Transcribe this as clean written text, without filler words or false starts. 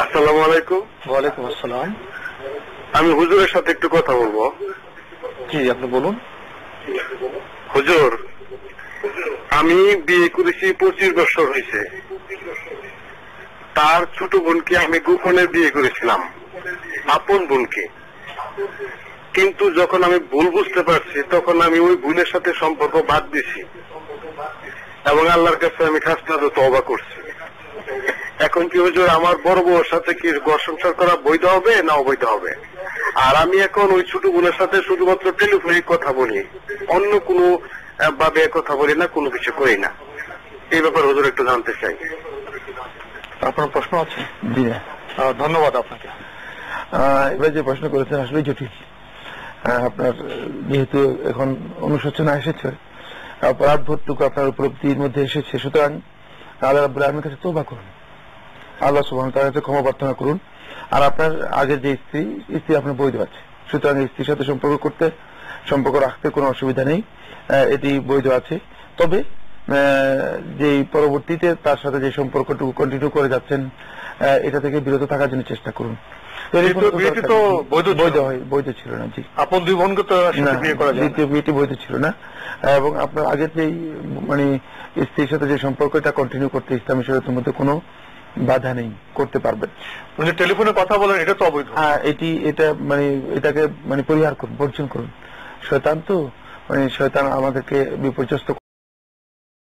আসসালামু আলাইকুম। ওয়ালাইকুম আসসালাম। আমি হুজুরের সাথে একটু কথা বলবো। জি, আপনি বলুন। হুজুর, আমি বিয়ে করেছি 25 বছর হয়েছে। তার ছোট বোনকে আমি গোপনে বিয়ে করেছিলাম, আপন বোনকে। কিন্তু যখন আমি ভুল বুঝতে পারছি তখন আমি ওই বোনের সাথে সম্পর্ক বাদ দিছি এবং আল্লাহর কাছে আমি খাসনা তওবা করছি। এখন কি হুজুর আমার বড় বউর সাথে কি ঘর সংসার করা বৈধ হবে না অবৈধ হবে? আর আমি এখন ওই ছোট বোনের সাথে শুধুমাত্র টেলিফোনে কথা বলি, অন্য কোনো ভাবে কথা বলি না, কোনো কিছু করি না। এই ব্যাপারে হুজুর একটু জানতে চাই। আপনার প্রশ্ন আছে? জি, ধন্যবাদ আপনাকে। এবার যে প্রশ্ন করেছেন আসলে জটিল। আপনার যেহেতু এখন অনুশোচনা এসেছে, অপরাধ বোধটুকু আপনার উপলব্ধির মধ্যে এসেছে, সুতরাং আল্লাহ রাব্বুল আলামিনের কাছে তওবা করুন, আল্লাহ সুবহানাহু ওয়া তাআলার কাছে ক্ষমা প্রার্থনা করুন। আর আপনার আগের যে স্ত্রী আপনার বৈধ আছে, সুতরাং স্ত্রীর সাথে সম্পর্ক রাখতে কোনো অসুবিধা নেই, এটি বৈধ আছে। তবে যে পরবর্তীতে তার সাথে যে সম্পর্কটুকু কন্টিনিউ করে যাচ্ছেন, এটা থেকে বিরত থাকার জন্য চেষ্টা করুন। বৈধ ছিল না। জি, আপন দুই বোনকে তো বিয়ে করা যায় না। দ্বিতীয় বিয়েটি বৈধ ছিল না, এবং আপনার আগের যেই স্ত্রীর সাথে যে সম্পর্ক, এটা কন্টিনিউ করতে ইসলামী শরীয়তের মধ্যে কোনো বাধা নেই, করতে পারবেন। টেলিফোনে কথা বলেন, এটা তো অবৈধ। এটাকে পরিহার করুন, বর্জন করুন। শয়তান তো শয়তান আমাদেরকে বিপর্যস্ত